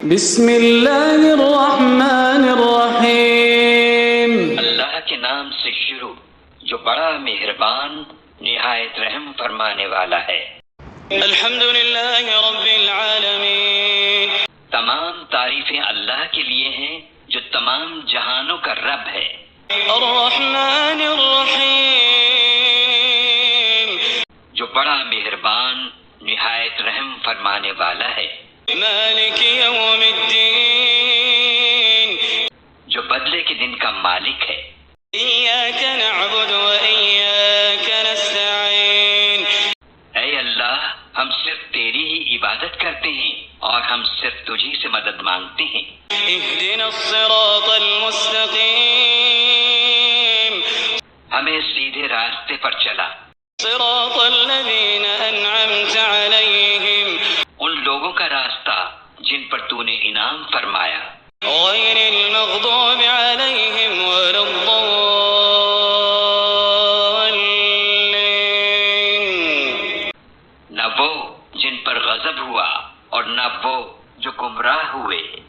بسم اللہ الرحمن الرحیم۔ اللہ کے نام سے شروع جو بڑا مہربان نہایت رحم فرمانے والا ہے۔ الحمدللہ رب العالمین۔ تمام تعریفیں اللہ کے لیے ہیں جو تمام جہانوں کا رب ہے۔ الرحمن الرحیم، جو بڑا مہربان نہایت رحم فرمانے والا ہے۔ مالک یوم الدین، جو بدلے کے دن کا مالک ہے۔ ایاک نعبد و ایاک نستعین۔ اے اللہ، ہم صرف تیری ہی عبادت کرتے ہیں اور ہم صرف تجھی سے مدد مانگتے ہیں۔ اہدنا الصراط المستقیم، ہمیں سیدھے راستے پر چلا۔ صراط الذین انعمت علیہم، ان لوگوں کا راستہ جن پر تو نے انعام فرمایا۔ غیر المغضوب علیہم ولا الضالین۔ نہ وہ جن پر غضب ہوا اور نہ وہ جو گمراہ ہوئے۔